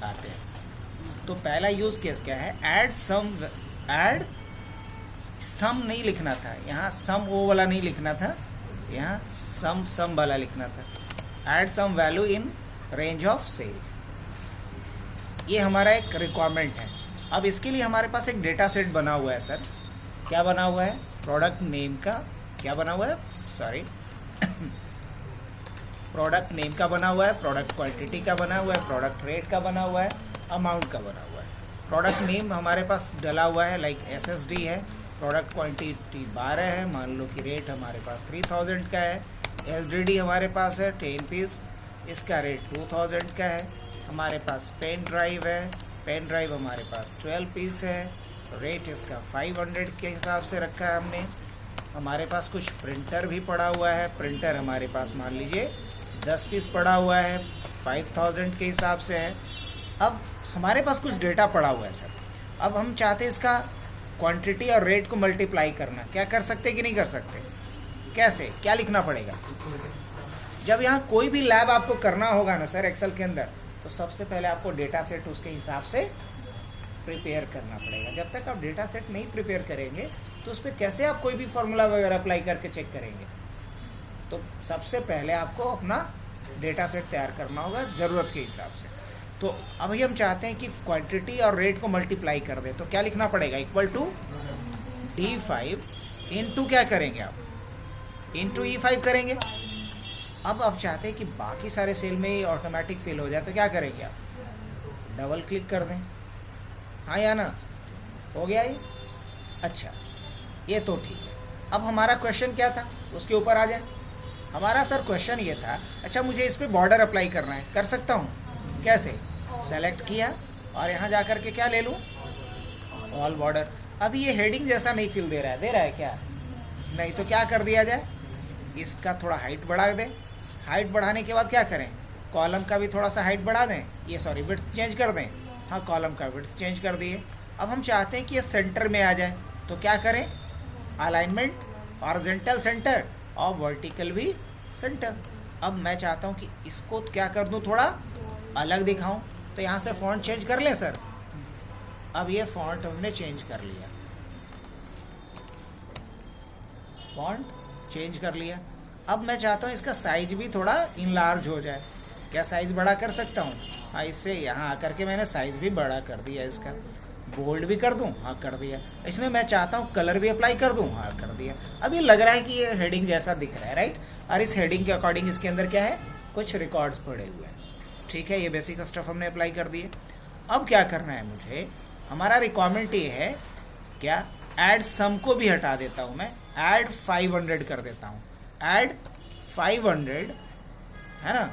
आते हैं। तो पहला यूज़ केस क्या है, ऐड सम नहीं लिखना था, यहाँ सम ओ वाला नहीं लिखना था, यहाँ सम वाला लिखना था। Add some value in range of cell, ये हमारा एक रिक्वायरमेंट है। अब इसके लिए हमारे पास एक डेटा सेट बना हुआ है सर। क्या बना हुआ है, प्रोडक्ट नेम का क्या बना हुआ है, सॉरी प्रोडक्ट नेम का बना हुआ है, प्रोडक्ट क्वांटिटी का बना हुआ है, प्रोडक्ट रेट का बना हुआ है, अमाउंट का बना हुआ है। प्रोडक्ट नेम हमारे पास डला हुआ है, लाइक SSD है। प्रोडक्ट क्वांटिटी 12 है, मान लो कि रेट हमारे पास 3000 का है। SDD हमारे पास है 10 पीस, इसका रेट 2000 का है। हमारे पास पेन ड्राइव है, पेन ड्राइव हमारे पास 12 पीस है, रेट इसका 500 के हिसाब से रखा है हमने। हमारे पास कुछ प्रिंटर भी पड़ा हुआ है, प्रिंटर हमारे पास मान लीजिए 10 पीस पड़ा हुआ है, 5000 के हिसाब से है। अब हमारे पास कुछ डेटा पड़ा हुआ है सर। अब हम चाहते हैं इसका क्वांटिटी और रेट को मल्टीप्लाई करना, क्या कर सकते कि नहीं कर सकते, कैसे, क्या लिखना पड़ेगा। जब यहाँ कोई भी लैब आपको करना होगा ना सर एक्सेल के अंदर, तो सबसे पहले आपको डेटा सेट उसके हिसाब से प्रिपेयर करना पड़ेगा। जब तक आप डेटा सेट नहीं प्रिपेयर करेंगे तो उस पर कैसे आप कोई भी फार्मूला वगैरह अप्लाई करके चेक करेंगे। तो सबसे पहले आपको अपना डेटा सेट तैयार करना होगा ज़रूरत के हिसाब से। तो अभी हम चाहते हैं कि क्वांटिटी और रेट को मल्टीप्लाई कर दें, तो क्या लिखना पड़ेगा, इक्वल टू D5 इंटू क्या करेंगे आप, इंटू E5 करेंगे। अब आप चाहते हैं कि बाकी सारे सेल में ही ऑटोमेटिक फिल हो जाए, तो क्या करेंगे आप, डबल क्लिक कर दें, हाँ या ना, हो गया ये। अच्छा ये तो ठीक है। अब हमारा क्वेश्चन क्या था, उसके ऊपर आ जाए। हमारा सर क्वेश्चन ये था, अच्छा मुझे इस पर बॉर्डर अप्लाई करना है, कर सकता हूँ, कैसे, सेलेक्ट किया और यहाँ जा कर के क्या ले लूँ, ऑल बॉर्डर। अभी ये हेडिंग जैसा नहीं फिल दे रहा है क्या, नहीं, तो क्या कर दिया जाए, इसका थोड़ा हाइट बढ़ा दें। हाइट बढ़ाने के बाद क्या करें, कॉलम का भी थोड़ा सा हाइट बढ़ा दें, ये सॉरी विड्थ चेंज कर दें, हाँ कॉलम का विड्थ चेंज कर दिए। अब हम चाहते हैं कि ये सेंटर में आ जाए, तो क्या करें, अलाइनमेंट हॉरिजॉन्टल सेंटर और वर्टिकल भी सेंटर। अब मैं चाहता हूँ कि इसको क्या कर दूँ, थोड़ा अलग दिखाऊं, तो यहाँ से फॉन्ट चेंज कर लें सर। अब ये फॉन्ट हमने चेंज कर लिया, फॉन्ट चेंज कर लिया। अब मैं चाहता हूँ इसका साइज भी थोड़ा इनलार्ज हो जाए, क्या साइज़ बड़ा कर सकता हूँ, हाँ इससे यहाँ आकर के मैंने साइज़ भी बड़ा कर दिया, इसका बोल्ड भी कर दूँ, हाँ कर दिया। इसमें मैं चाहता हूँ कलर भी अप्लाई कर दूँ, हाँ कर दिया। अब ये लग रहा है कि ये हेडिंग जैसा दिख रहा है, राइट। और इस हेडिंग के अकॉर्डिंग इसके अंदर क्या है, कुछ रिकॉर्ड्स पड़े हुए हैं, ठीक है। ये बेसिक स्टफ हमने अप्लाई कर दिए। अब क्या करना है मुझे, हमारा रिक्वायरमेंट ये है क्या, ऐड सम को भी हटा देता हूँ मैं, ऐड 500 कर देता हूँ, ऐड 500 है ना,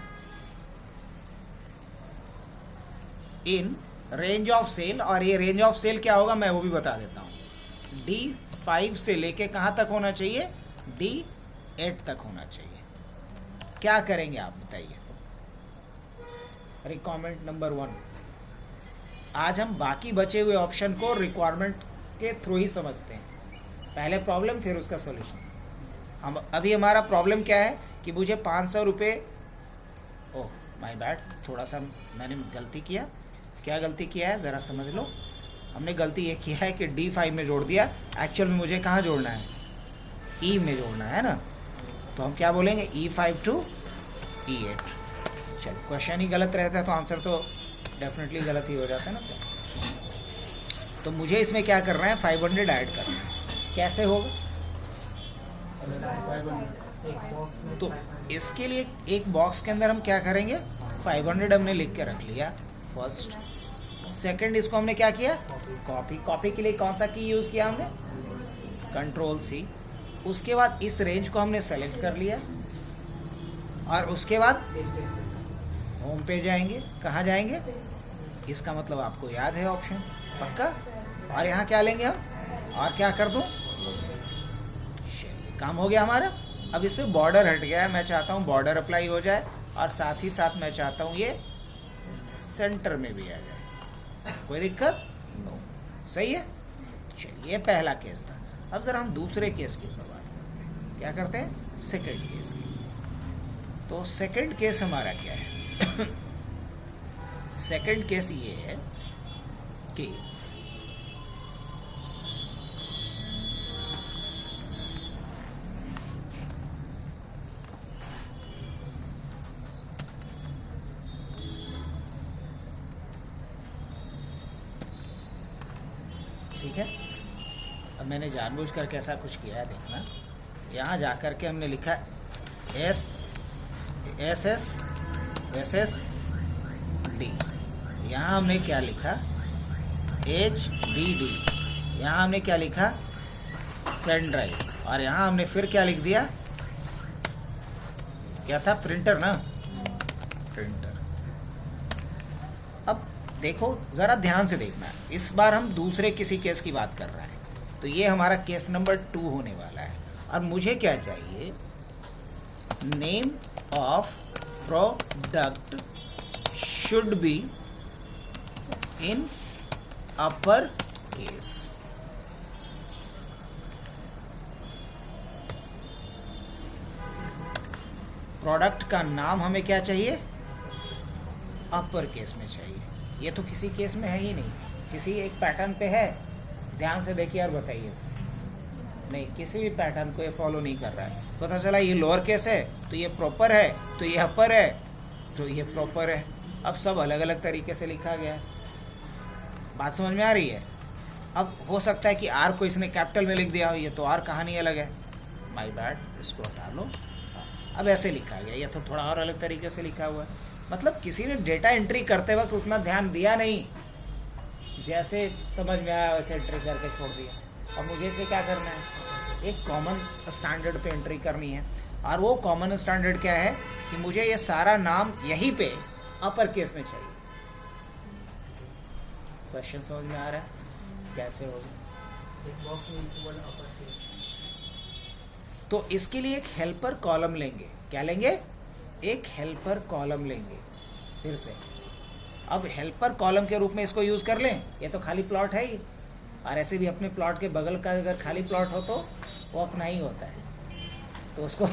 इन रेंज ऑफ सेल। और ये रेंज ऑफ सेल क्या होगा मैं वो भी बता देता हूँ, D5 से लेके कहाँ तक होना चाहिए, D8 तक होना चाहिए। क्या करेंगे आप बताइए, रिक्वायरमेंट नंबर 1। आज हम बाकी बचे हुए ऑप्शन को रिक्वायरमेंट के थ्रू ही समझते हैं, पहले प्रॉब्लम फिर उसका सॉल्यूशन। हम अभी हमारा प्रॉब्लम क्या है कि मुझे 500 रुपये, ओह माय बैड, थोड़ा सा मैंने गलती किया। क्या गलती किया है ज़रा समझ लो। हमने गलती ये किया है कि D5 में जोड़ दिया, एक्चुअल में मुझे कहाँ जोड़ना है, E में जोड़ना है ना। तो हम क्या बोलेंगे, E5 टू E8। चलो क्वेश्चन ही गलत रहता है तो आंसर तो डेफिनेटली गलत ही हो जाता है ना। तो मुझे इसमें क्या करना है, 500 ऐड करना है। कैसे होगा, तो इसके लिए एक बॉक्स के अंदर हम क्या करेंगे, 500 हमने लिख के रख लिया फर्स्ट। सेकंड इसको हमने क्या किया, कॉपी के लिए कौन सा की यूज़ किया हमने, Ctrl+C। उसके बाद इस रेंज को हमने सेलेक्ट कर लिया और उसके बाद होम पे जाएंगे। कहाँ जाएंगे, इसका मतलब आपको याद है ऑप्शन पक्का। और यहाँ क्या लेंगे हम, और क्या कर दूँ, चलिए काम हो गया हमारा। अब इससे बॉर्डर हट गया है, मैं चाहता हूँ बॉर्डर अप्लाई हो जाए और साथ ही साथ मैं चाहता हूँ ये सेंटर में भी आ जाए, कोई दिक्कत नो, सही है। चलिए ये पहला केस था। अब ज़रा हम दूसरे केस की बात करते हैं, क्या करते हैं, सेकंड केस की। तो सेकंड केस हमारा क्या है सेकंड केस ये है कि ठीक है, अब मैंने जानबूझ करके ऐसा कुछ किया है, देखना यहाँ जा कर के हमने लिखा S S S S S D, यहाँ हमने क्या लिखा एच डी डी, यहाँ हमने क्या लिखा पेन ड्राइव, और यहाँ हमने फिर क्या लिख दिया, क्या था प्रिंटर ना, प्रिंटर। अब देखो ज़रा ध्यान से देखना, इस बार हम दूसरे किसी केस की बात कर रहे हैं, तो ये हमारा केस नंबर 2 होने वाला है। और मुझे क्या चाहिए, name of product should be in upper case. Product का नाम हमें क्या चाहिए, अपर केस में चाहिए। ये तो किसी केस में है ही नहीं, किसी एक पैटर्न पे है, ध्यान से देखिए और बताइए। नहीं, किसी भी पैटर्न को ये फॉलो नहीं कर रहा है। पता चला ये लोअर केस है तो ये प्रॉपर है, तो ये अपर है तो ये प्रॉपर है। अब सब अलग अलग तरीके से लिखा गया है, बात समझ में आ रही है। अब हो सकता है कि आर को इसने कैपिटल में लिख दिया हो, ये तो आर कहानी अलग है, माय बैड, इसको हटा लो। अब ऐसे लिखा गया, ये तो थोड़ा और अलग तरीके से लिखा हुआ है। मतलब किसी ने डेटा एंट्री करते वक्त उतना ध्यान दिया नहीं, जैसे समझ में आया वैसे एंट्री करके छोड़ दिया। और मुझे इसे क्या करना है, एक कॉमन स्टैंडर्ड पे एंट्री करनी है। और वो कॉमन स्टैंडर्ड क्या है कि मुझे ये सारा नाम यहीं पे अपर केस में चाहिए। क्वेश्चन समझ में आ रहा है कैसे होगा। तो इसके लिए एक हेल्पर कॉलम लेंगे, क्या लेंगे, एक हेल्पर कॉलम लेंगे। फिर से अब हेल्पर कॉलम के रूप में इसको यूज़ कर लें, ये तो खाली प्लॉट है ही, और ऐसे भी अपने प्लॉट के बगल का अगर खाली प्लॉट हो तो वो अपना ही होता है, तो उसको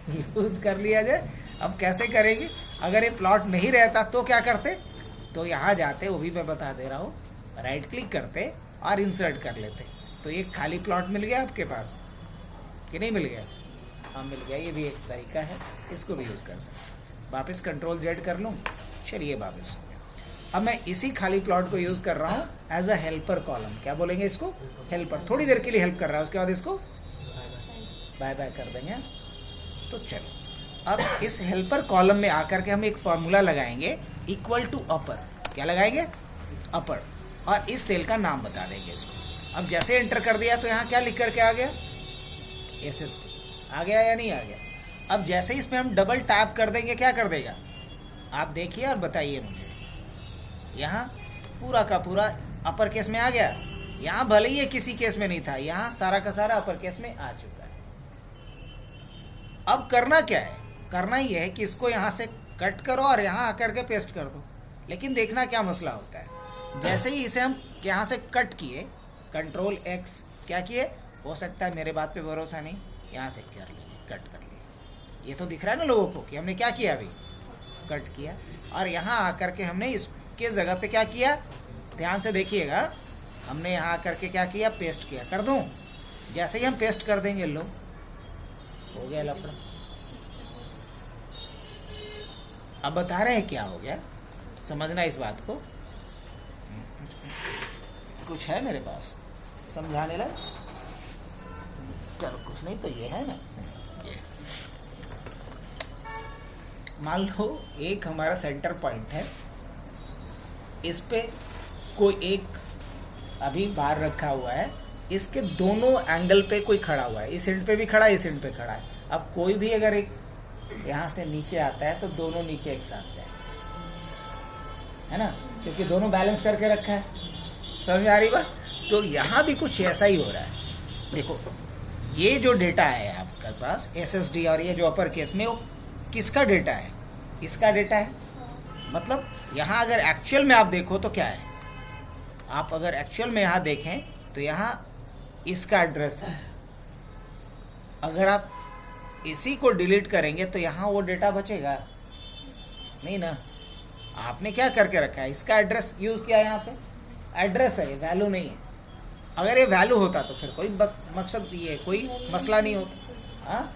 यूज़ कर लिया जाए। अब कैसे करेंगे, अगर ये प्लॉट नहीं रहता तो क्या करते, तो यहाँ जाते, वो भी मैं बता दे रहा हूँ, राइट क्लिक करते और इंसर्ट कर लेते, तो ये खाली प्लॉट मिल गया आपके पास कि नहीं मिल गया, हाँ मिल गया। ये भी एक तरीका है, इसको भी यूज़ कर सकते। वापस कंट्रोल जेड कर लूँ, चलिए वापस। अब मैं इसी खाली प्लॉट को यूज़ कर रहा हूँ एज अ हेल्पर कॉलम, क्या बोलेंगे इसको, हेल्पर। थोड़ी देर के लिए हेल्प कर रहा है, उसके बाद इसको बाय बाय कर देंगे। तो चलो अब इस हेल्पर कॉलम में आकर के हम एक फॉर्मूला लगाएंगे, इक्वल टू अपर, क्या लगाएंगे, अपर, और इस सेल का नाम बता देंगे इसको। अब जैसे एंटर कर दिया तो यहाँ क्या लिख करके आ गया, एसएसडी आ गया या नहीं आ गया। अब जैसे इसमें हम डबल टैप कर देंगे, क्या कर देगा, आप देखिए और बताइए मुझे। यहाँ पूरा का पूरा अपर केस में आ गया, यहाँ भले ही ये किसी केस में नहीं था, यहाँ सारा का सारा अपर केस में आ चुका है। अब करना क्या है, करना ही है कि इसको यहाँ से कट करो और यहाँ आकर के पेस्ट कर दो। लेकिन देखना क्या मसला होता है, जैसे ही इसे हम यहाँ से कट किए, कंट्रोल एक्स क्या किए, हो सकता है मेरे बात पे भरोसा नहीं, यहाँ से कर लिए, कट कर लिए। ये तो दिख रहा है ना लोगों को कि हमने क्या किया, अभी कट किया, और यहाँ आकर के हमने इसके जगह पे क्या किया, ध्यान से देखिएगा, हमने यहाँ आकर के क्या किया, पेस्ट किया। कर दूँ, जैसे ही हम पेस्ट कर देंगे, लो हो गया लफड़ा। अब बता रहे हैं क्या हो गया, समझना इस बात को। कुछ है मेरे पास समझाने लग, चलो कुछ नहीं तो ये है ना, ये मान लो एक हमारा सेंटर पॉइंट है, इस पे कोई एक अभी बाहर रखा हुआ है, इसके दोनों एंगल पे कोई खड़ा हुआ है, इस एंड पे भी खड़ा है, इस एंड पे खड़ा है। अब कोई भी अगर एक यहाँ से नीचे आता है तो दोनों नीचे एक साथ जाए, है ना, क्योंकि दोनों बैलेंस करके रखा है। समझ में आ रही बात। तो यहाँ भी कुछ ऐसा ही हो रहा है। देखो ये जो डेटा है आपके पास एसएसडी, और ये जो अपर केस में, वो किसका डेटा है, इसका डेटा है। मतलब यहाँ अगर एक्चुअल में आप देखो तो क्या है, आप अगर एक्चुअल में यहाँ देखें तो यहाँ इसका एड्रेस है। अगर आप इसी को डिलीट करेंगे तो यहाँ वो डेटा बचेगा नहीं ना, आपने क्या करके रखा है, इसका एड्रेस यूज़ किया है, यहाँ पे एड्रेस है, ये वैल्यू नहीं है। अगर ये वैल्यू होता तो फिर कोई मकसद, ये कोई मसला नहीं होता। हाँ,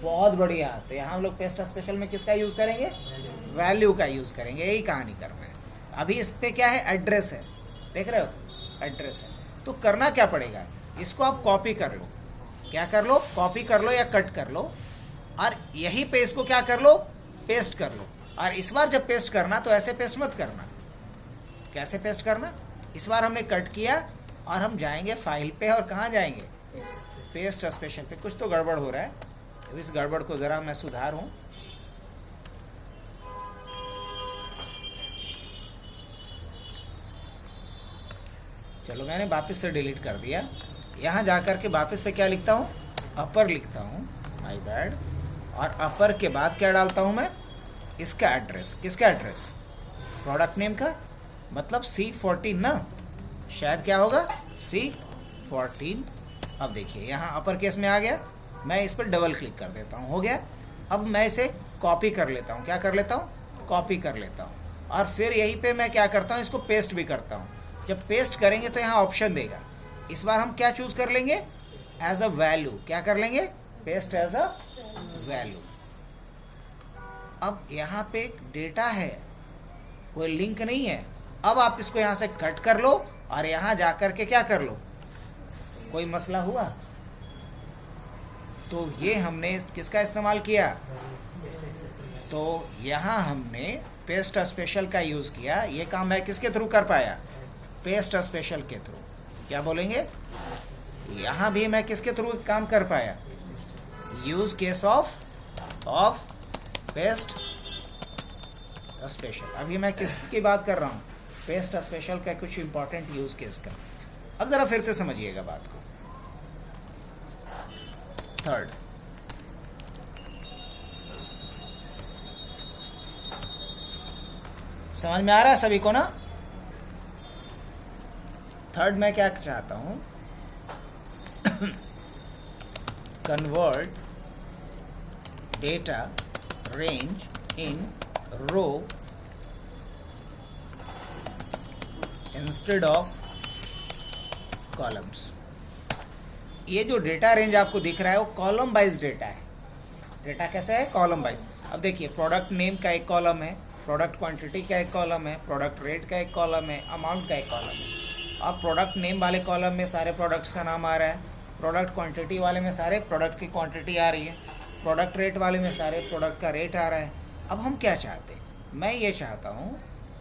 बहुत बढ़िया। तो यहाँ हम लोग पेस्ट स्पेशल में किसका यूज़ करेंगे, वैल्यू का यूज़ करेंगे, यही कहानी करना है। अभी इस पर क्या है, एड्रेस है, देख रहे हो, एड्रेस है। तो करना क्या पड़ेगा, इसको आप कॉपी कर लो, क्या कर लो, कॉपी कर लो या कट कर लो, और यही पे इसको क्या कर लो, पेस्ट कर लो। और इस बार जब पेस्ट करना तो ऐसे पेस्ट मत करना, कैसे पेस्ट करना, इस बार हमने कट किया और हम जाएंगे फाइल पे, और कहाँ जाएंगे, पेस्ट स्पेशल पे। कुछ तो गड़बड़ हो रहा है, इस गड़बड़ को ज़रा मैं सुधारूं। चलो मैंने वापस से डिलीट कर दिया। यहाँ जा कर के वापस से क्या लिखता हूँ, अपर लिखता हूँ, माय बैड। और अपर के बाद क्या डालता हूँ मैं, इसका एड्रेस, किसका एड्रेस, प्रोडक्ट नेम का, मतलब C14 ना, शायद क्या होगा C14। अब देखिए यहाँ अपर केस में आ गया, मैं इस पर डबल क्लिक कर देता हूँ, हो गया। अब मैं इसे कॉपी कर लेता हूँ, क्या कर लेता हूँ, कॉपी कर लेता हूँ, और फिर यहीं पे मैं क्या करता हूँ, इसको पेस्ट भी करता हूँ। जब पेस्ट करेंगे तो यहाँ ऑप्शन देगा, इस बार हम क्या चूज़ कर लेंगे, एज अ वैल्यू, क्या कर लेंगे, पेस्ट एज अ वैल्यू। अब यहाँ पे एक डेटा है, कोई लिंक नहीं है। अब आप इसको यहाँ से कट कर लो और यहाँ जा कर के क्या कर लो, कोई मसला हुआ। तो ये हमने किसका इस्तेमाल किया, तो यहाँ हमने पेस्ट स्पेशल का यूज़ किया। ये काम मैं किसके थ्रू कर पाया, पेस्ट स्पेशल के थ्रू। क्या बोलेंगे, यहाँ भी मैं किसके थ्रू काम कर पाया, use case of paste special. अभी मैं किसकी बात कर रहा हूँ, पेस्ट स्पेशल का कुछ इंपॉर्टेंट यूज़ केस का। अब ज़रा फिर से समझिएगा बात को। थर्ड, समझ में आ रहा है सभी को ना। थर्ड मैं क्या चाहता हूं, convert data range in row instead of columns. ये जो डेटा रेंज आपको दिख रहा है वो कॉलम वाइज डेटा है। डेटा कैसे है, कॉलम वाइज। अब देखिए, प्रोडक्ट नेम का एक कॉलम है, प्रोडक्ट क्वांटिटी का एक कॉलम है, प्रोडक्ट रेट का एक कॉलम है, अमाउंट का एक कॉलम है। अब प्रोडक्ट नेम वाले कॉलम में सारे प्रोडक्ट्स का नाम आ रहा है, प्रोडक्ट क्वांटिटी वाले में सारे प्रोडक्ट की क्वांटिटी आ रही है, प्रोडक्ट रेट वाले में सारे प्रोडक्ट का रेट आ रहा है। अब हम क्या चाहते हैं, मैं ये चाहता हूँ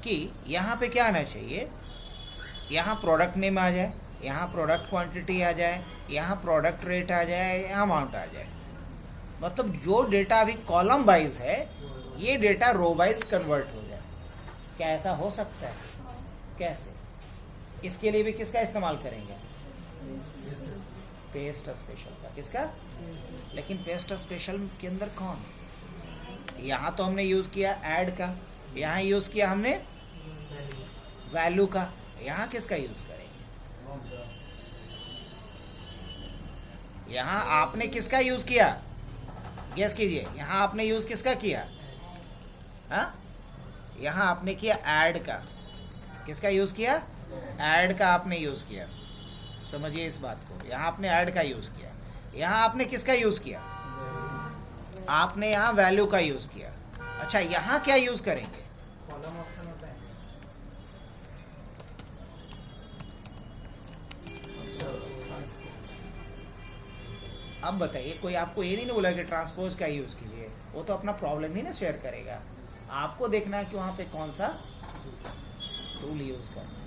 कि यहाँ पे क्या आना चाहिए, यहाँ प्रोडक्ट नेम आ जाए, यहाँ प्रोडक्ट क्वांटिटी आ जाए, यहाँ प्रोडक्ट रेट आ जाए, यहाँ अमाउंट आ जाए। मतलब जो डेटा अभी कॉलम वाइज है, ये डेटा रो वाइज कन्वर्ट हो जाए। क्या ऐसा हो सकता है, कैसे, इसके लिए भी किसका इस्तेमाल करेंगे, पेस्ट स्पेशल का। किसका, लेकिन पेस्ट स्पेशल के अंदर कौन, यहाँ तो हमने यूज़ किया ऐड का, यहाँ यूज़ किया हमने वैल्यू का, यहाँ किसका यूज़ करेंगे, यहाँ आपने किसका यूज़ किया, गेस कीजिए, यहाँ आपने यूज़ किसका किया, हाँ, यहाँ आपने किया ऐड का। किसका यूज़ किया, ऐड का आपने यूज़ किया। समझिए इस बात को, यहाँ आपने ऐड का यूज़ किया, यहाँ आपने किसका यूज़ किया, आपने यहाँ वैल्यू का यूज़ किया। अच्छा, यहाँ क्या यूज़ करेंगे, अब बताइए, कोई आपको ये नहीं बोला कि ट्रांसपोज का यूज़ कीजिए, वो तो अपना प्रॉब्लम ही ना शेयर करेगा। आपको देखना है कि वहाँ पे कौन सा टूल यूज़ करना है।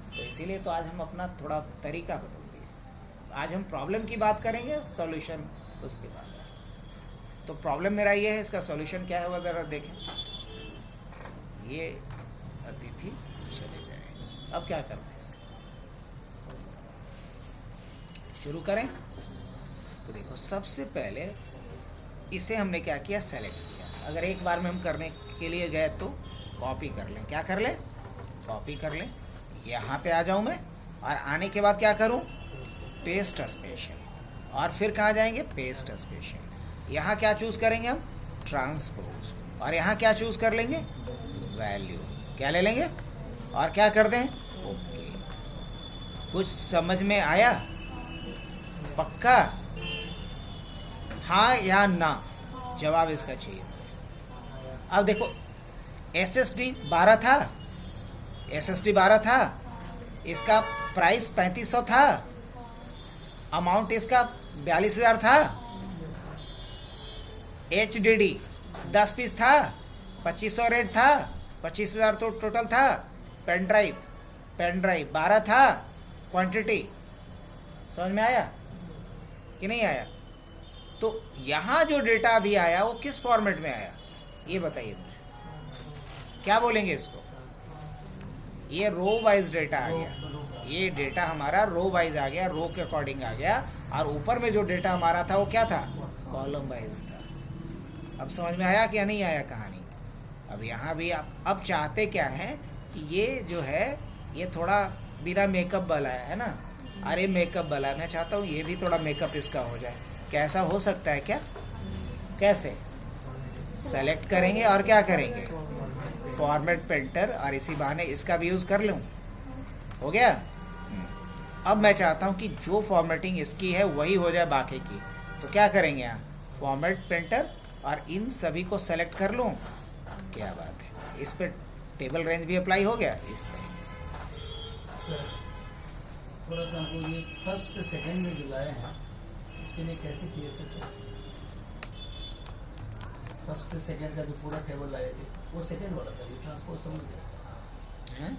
तो इसीलिए तो आज हम अपना थोड़ा तरीका बदल दिए। आज हम प्रॉब्लम की बात करेंगे, सॉल्यूशन उसके बाद। तो प्रॉब्लम मेरा ये है, इसका सॉल्यूशन क्या है वो ज़रा देखें। ये अतिथि चले जाए। अब क्या करना है इसका, शुरू करें। तो देखो, सबसे पहले इसे हमने क्या किया, सेलेक्ट किया। अगर एक बार में हम करने के लिए गए तो कॉपी कर लें। क्या कर लें, कॉपी कर लें। यहाँ पे आ जाऊँ मैं, और आने के बाद क्या करूँ, पेस्ट स्पेशल। और फिर कहाँ जाएंगे, पेस्ट स्पेशल। यहाँ क्या चूज़ करेंगे हम, ट्रांसपोज। और यहाँ क्या चूज़ कर लेंगे, वैल्यू क्या ले लेंगे और क्या कर दें ओके। कुछ समझ में आया? पक्का? हाँ या ना जवाब इसका चाहिए। अब देखो SSD 12 था, SSD 12 था, इसका प्राइस 3500 था, अमाउंट इसका 42,000 था। HDD 10 पीस था, 2500 रेट था, 25,000 तो टोटल था। पेन ड्राइव 12 था, क्वांटिटी समझ में आया कि नहीं आया? तो यहाँ जो डेटा अभी आया वो किस फॉर्मेट में आया ये बताइए मुझे, क्या बोलेंगे इसको? ये रो वाइज डेटा आ गया, ये डेटा हमारा रो वाइज आ गया, रो के अकॉर्डिंग आ गया। और ऊपर में जो डेटा हमारा था वो क्या था? कॉलम वाइज था। अब समझ में आया क्या नहीं आया कहानी? अब यहाँ भी आप अब चाहते क्या है कि ये जो है ये थोड़ा बिना मेकअप वाला है ना, अरे मेकअप वाला, मैं चाहता हूँ ये भी थोड़ा मेकअप इसका हो जाए। कैसा हो सकता है क्या? कैसे सेलेक्ट करेंगे और क्या करेंगे फॉर्मेट पेंटर, और इसी बहाने इसका भी यूज़ कर लूँ। हो गया? अब मैं चाहता हूँ कि जो फॉर्मेटिंग इसकी है वही हो जाए बाकी की, तो क्या करेंगे यहाँ फॉर्मेट पेंटर और इन सभी को सेलेक्ट कर लूँ। क्या बात है, इस पर टेबल रेंज भी अप्लाई हो गया इस तरीके से। थोड़ा सा हमको ये फर्स्ट से सेकंड में जो लाए हैं उसके लिए कैसे किए थे सर? फर्स्ट से सेकंड का जो पूरा टेबल लाए थे वो सेकंड वाला सर, ये ट्रांसपोर्ट समझ गया।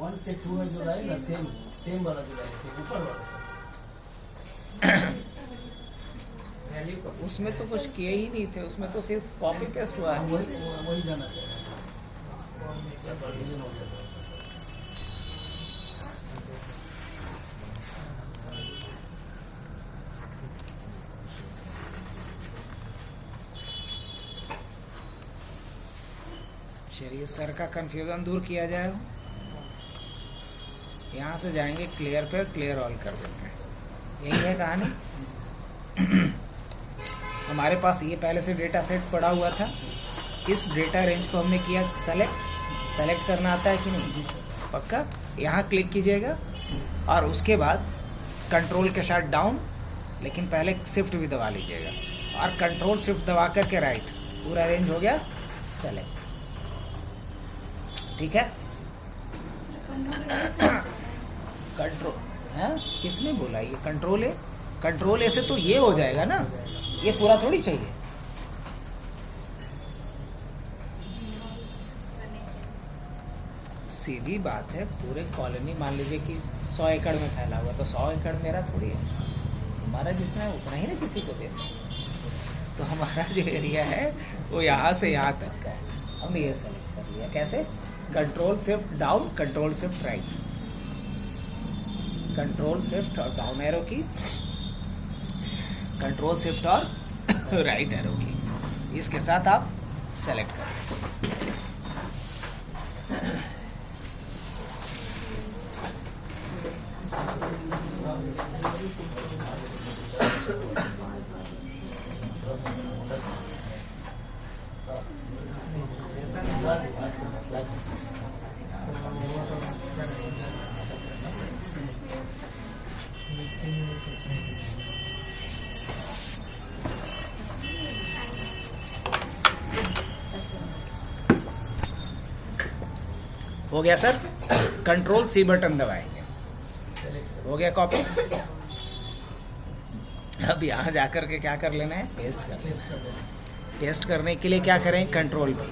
1 से 2 में जो लाए ना सेम वाला जो लाए थे ऊपर वाला सर। उसमें तो कुछ किए ही नहीं थे, उसमें तो सिर्फ कॉपी पेस्ट हुआ है। वही जाना चाहिए। चलिए सर का कंफ्यूजन दूर किया जाए। यहाँ से जाएंगे क्लियर पे, क्लियर ऑल कर देते हैं। यही है कहानी। हमारे पास ये पहले से डेटा सेट पड़ा हुआ था, इस डेटा रेंज को हमने किया सेलेक्ट करना आता है कि नहीं? पक्का। यहाँ क्लिक कीजिएगा और उसके बाद कंट्रोल के साथ डाउन, लेकिन पहले शिफ्ट भी दबा लीजिएगा और कंट्रोल शिफ्ट दबा करके राइट, पूरा रेंज हो गया सेलेक्ट। ठीक है? कंट्रोल है, किसने बोला ये कंट्रोल है? कंट्रोल ए से तो ये हो जाएगा ना, ये पूरा थोड़ी चाहिए। सीधी बात है, पूरे कॉलोनी मान लीजिए कि 100 एकड़ में फैला हुआ, तो 100 एकड़ मेरा थोड़ी है, हमारा जितना है उतना ही ना किसी को दे सकते। तो हमारा जो एरिया है वो यहाँ से यहाँ तक का है। हमने ये सेलेक्ट कर लिया। कैसे? Control shift down, control shift right, control shift और डाउन एरो की, कंट्रोल शिफ्ट और राइट एरो की, इसके साथ आप सेलेक्ट करें। हो गया सर? कंट्रोल सी बटन दबाएंगे, हो गया कॉपी। अब यहाँ जाकर के क्या कर लेना है? पेस्ट कर लेना है। पेस्ट करने के लिए क्या करें? कंट्रोल भी,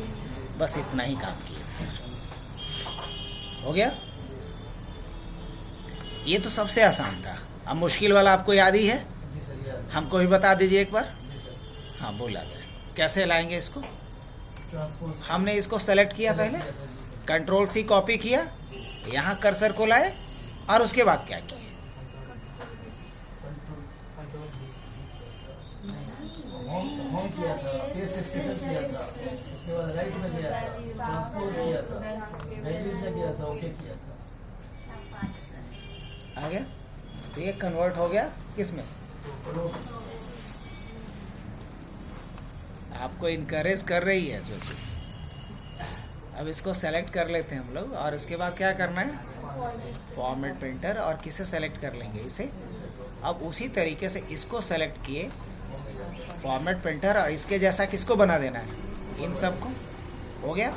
बस इतना ही काम किए थे सर। हो गया? ये तो सबसे आसान था। अब मुश्किल वाला आपको याद ही है, हमको भी बता दीजिए एक बार। हाँ बोला गया, कैसे लाएंगे इसको? हमने इसको सेलेक्ट किया, पहले कंट्रोल सी कॉपी किया, यहाँ कर्सर को लाए और उसके बाद क्या किए? होम किया था, पेस्ट स्पेशल किया था, उसके बाद राइट में गया था, ट्रांसपोर्ट किया था, वैल्यूज में गया था, ओके किया था। आ गया? तो ये कन्वर्ट हो गया किसमें? आपको इनकरेज कर रही है जो अब इसको सेलेक्ट कर लेते हैं हम लोग और इसके बाद क्या करना है, फॉर्मेट प्रिंटर, और किसे सेलेक्ट कर लेंगे, इसे। अब उसी तरीके से इसको सेलेक्ट किए फॉर्मेट प्रिंटर, और इसके जैसा किसको बना देना है, इन सबको। हो गया।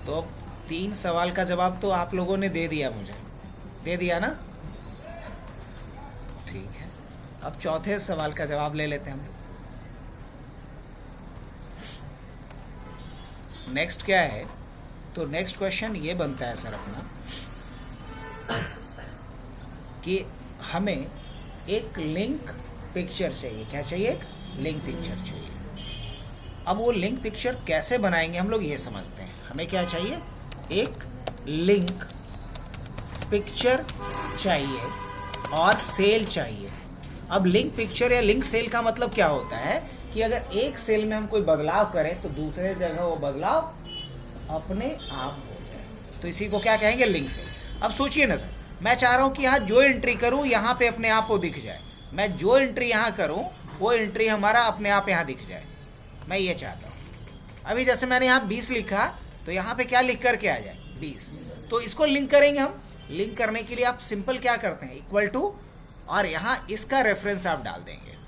तो 3 सवाल का जवाब तो आप लोगों ने दे दिया, मुझे दे दिया ना, ठीक है। अब चौथे सवाल का जवाब ले लेते हैं हम। नेक्स्ट क्या है, तो नेक्स्ट क्वेश्चन ये बनता है सर अपना कि हमें एक लिंक पिक्चर चाहिए। क्या चाहिए, एक लिंक पिक्चर चाहिए। अब वो लिंक पिक्चर कैसे बनाएंगे हम लोग, ये समझते हैं। हमें क्या चाहिए, एक लिंक पिक्चर चाहिए और सेल चाहिए। अब लिंक पिक्चर या लिंक सेल का मतलब क्या होता है कि अगर एक सेल में हम कोई बदलाव करें तो दूसरे जगह वो बदलाव अपने आप हो जाए, तो इसी को क्या कहेंगे, लिंक सेल। अब सोचिए ना सर, मैं चाह रहा हूँ कि यहाँ जो एंट्री करूँ यहाँ पे अपने आप वो दिख जाए। मैं जो एंट्री यहाँ करूँ वो एंट्री हमारा अपने आप यहाँ दिख जाए, मैं ये चाहता हूँ। अभी जैसे मैंने यहाँ 20 लिखा तो यहाँ पे क्या लिख करके आ जाए, 20। तो इसको लिंक करेंगे हम। लिंक करने के लिए आप सिंपल क्या करते हैं, इक्वल टू, और यहाँ इसका रेफरेंस आप डाल देंगे।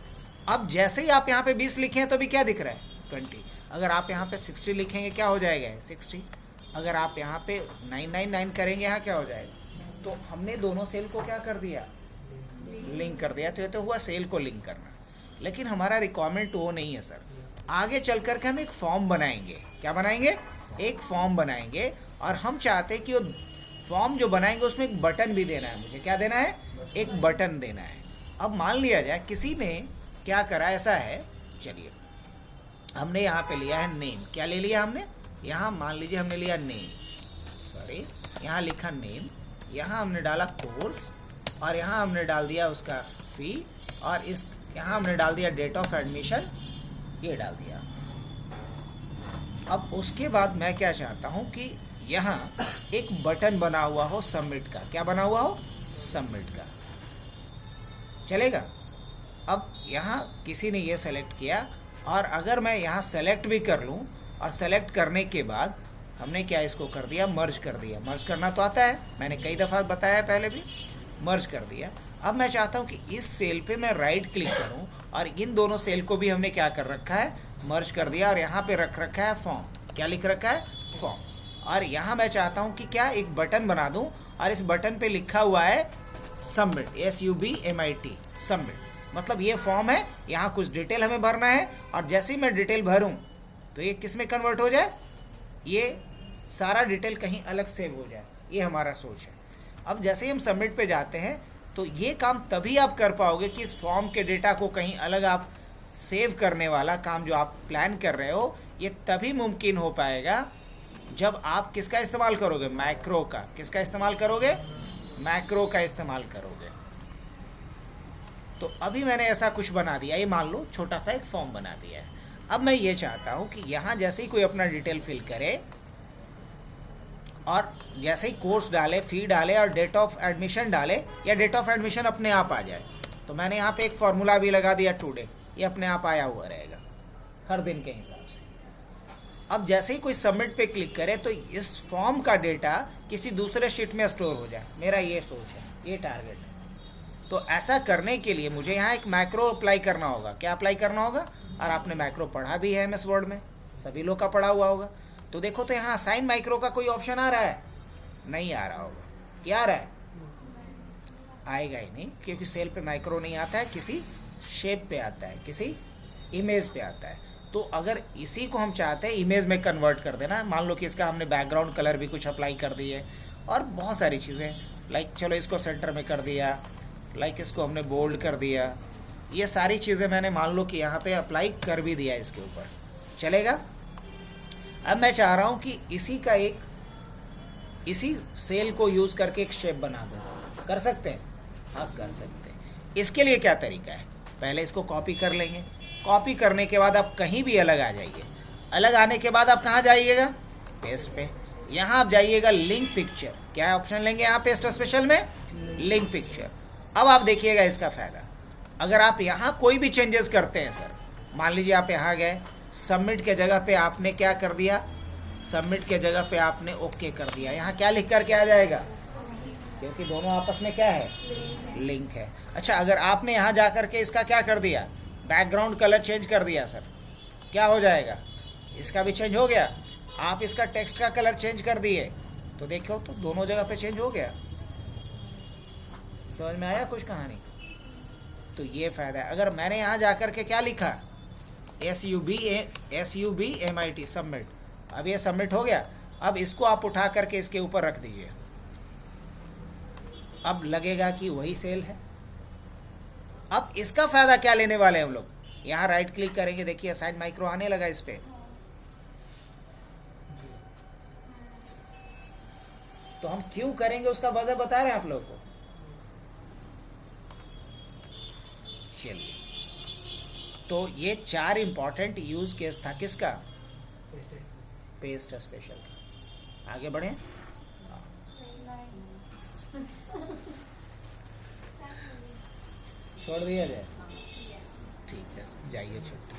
अब जैसे ही आप यहाँ पे 20 लिखे हैं तो भी क्या दिख रहा है, 20। अगर आप यहाँ पे 60 लिखेंगे क्या हो जाएगा, 60। अगर आप यहाँ पे 999 करेंगे यहाँ क्या हो जाएगा। तो हमने दोनों सेल को क्या कर दिया, लिंक कर दिया। तो ये तो हुआ सेल को लिंक करना, लेकिन हमारा रिक्वायरमेंट वो नहीं है सर। आगे चल कर के हम एक फॉर्म बनाएंगे। क्या बनाएंगे, एक फॉर्म बनाएंगे, और हम चाहते हैं कि वो फॉर्म जो बनाएंगे उसमें एक बटन भी देना है। मुझे क्या देना है, एक बटन देना है। अब मान लिया जाए किसी ने क्या करा, ऐसा है, चलिए हमने यहाँ पे लिया है नेम। क्या ले लिया हमने, यहाँ मान लीजिए हमने लिया नेम, सॉरी यहाँ लिखा नेम, यहाँ हमने डाला कोर्स, और यहाँ हमने डाल दिया उसका फी, और इस यहाँ हमने डाल दिया डेट ऑफ एडमिशन, ये डाल दिया। अब उसके बाद मैं क्या चाहता हूँ कि यहाँ एक बटन बना हुआ हो सबमिट का। क्या बना हुआ हो, सबमिट का, चलेगा। अब यहाँ किसी ने ये सेलेक्ट किया, और अगर मैं यहाँ सेलेक्ट भी कर लूँ, और सेलेक्ट करने के बाद हमने क्या इसको कर दिया, मर्ज कर दिया। मर्ज करना तो आता है, मैंने कई दफ़ा बताया है पहले भी, मर्ज कर दिया। अब मैं चाहता हूँ कि इस सेल पे मैं राइट क्लिक करूँ, और इन दोनों सेल को भी हमने क्या कर रखा है, मर्ज कर दिया, और यहाँ पे रख रखा है फॉर्म। क्या लिख रखा है, फॉर्म। और यहाँ मैं चाहता हूँ कि क्या एक बटन बना दूँ, और इस बटन पे लिखा हुआ है सबमिट, SUBMIT, सबमिट। मतलब ये फॉर्म है, यहाँ कुछ डिटेल हमें भरना है, और जैसे ही मैं डिटेल भरूँ तो ये किस में कन्वर्ट हो जाए, ये सारा डिटेल कहीं अलग सेव हो जाए, ये हमारा सोच है। अब जैसे ही हम सबमिट पे जाते हैं तो ये काम तभी आप कर पाओगे कि इस फॉर्म के डेटा को कहीं अलग आप सेव करने वाला काम जो आप प्लान कर रहे हो, ये तभी मुमकिन हो पाएगा जब आप किसका इस्तेमाल करोगे, मैक्रो का। किसका इस्तेमाल करोगे, मैक्रो का इस्तेमाल करोगे। तो अभी मैंने ऐसा कुछ बना दिया, ये मान लो छोटा सा एक फॉर्म बना दिया है। अब मैं ये चाहता हूँ कि यहाँ जैसे ही कोई अपना डिटेल फिल करे, और जैसे ही कोर्स डाले, फ़ी डाले, और डेट ऑफ एडमिशन डाले, या डेट ऑफ एडमिशन अपने आप आ जाए, तो मैंने यहाँ पे एक फार्मूला भी लगा दिया, टुडे, ये अपने आप आया हुआ रहेगा हर दिन के हिसाब से। अब जैसे ही कोई सबमिट पे क्लिक करे तो इस फॉर्म का डेटा किसी दूसरे शीट में स्टोर हो जाए। मेरा ये सोच है, ये टारगेट है। तो ऐसा करने के लिए मुझे यहाँ एक मैक्रो अप्लाई करना होगा। क्या अप्लाई करना होगा, और आपने मैक्रो पढ़ा भी है MS वर्ड में, सभी लोग का पढ़ा हुआ होगा। तो देखो तो यहाँ असाइन माइक्रो का कोई ऑप्शन आ रहा है, नहीं आ रहा होगा। क्या आ रहा है, आएगा ही नहीं, क्योंकि सेल पे माइक्रो नहीं आता है, किसी शेप पे आता है, किसी इमेज पे आता है। तो अगर इसी को हम चाहते हैं इमेज में कन्वर्ट कर देना, मान लो कि इसका हमने बैकग्राउंड कलर भी कुछ अप्लाई कर दिए, और बहुत सारी चीज़ें, लाइक चलो इसको सेंटर में कर दिया, लाइक इसको हमने बोल्ड कर दिया, ये सारी चीज़ें मैंने मान लो कि यहाँ पे अप्लाई कर भी दिया इसके ऊपर, चलेगा। अब मैं चाह रहा हूँ कि इसी सेल को यूज़ करके एक शेप बना दूँ। कर सकते हैं, हाँ कर सकते हैं। इसके लिए क्या तरीका है, पहले इसको कॉपी कर लेंगे। कॉपी करने के बाद आप कहीं भी अलग आ जाइए। अलग आने के बाद आप कहाँ जाइएगा, पेस्ट पे। यहाँ आप जाइएगा लिंक पिक्चर, क्या ऑप्शन लेंगे यहाँ पेस्ट स्पेशल में, लिंक पिक्चर। अब आप देखिएगा इसका फ़ायदा। अगर आप यहाँ कोई भी चेंजेस करते हैं सर, मान लीजिए आप यहाँ गए, सबमिट के जगह पे आपने क्या कर दिया, सबमिट के जगह पे आपने ओके कर दिया। यहाँ क्या लिख कर के आ जाएगा, क्योंकि दोनों आपस में क्या है, लिंक है। अच्छा, अगर आपने यहाँ जा कर के इसका क्या कर दिया, बैकग्राउंड कलर चेंज कर दिया सर, क्या हो जाएगा, इसका भी चेंज हो गया। आप इसका टेक्स्ट का कलर चेंज कर दिए तो देखो तो दोनों जगह पे चेंज हो गया। समझ में आया कुछ कहानी? तो ये फ़ायदा है। अगर मैंने यहाँ जा कर के क्या लिखा, SUBMIT सबमिट, अब ये सबमिट हो गया। अब इसको आप उठा करके इसके ऊपर रख दीजिए, अब लगेगा कि वही सेल है। अब इसका फ़ायदा क्या लेने वाले हैं हम लोग, यहाँ राइट क्लिक करेंगे, देखिए असाइन माइक्रो आने लगा इस पर। तो हम क्यों करेंगे उसका वजह बता रहे हैं आप लोगों को। चलिए, तो ये 4 इंपॉर्टेंट यूज केस था किसका, पेस्ट स्पेशल का। आगे बढ़े, छोड़ दिया जाए, ठीक है, जाइए छुट्टी।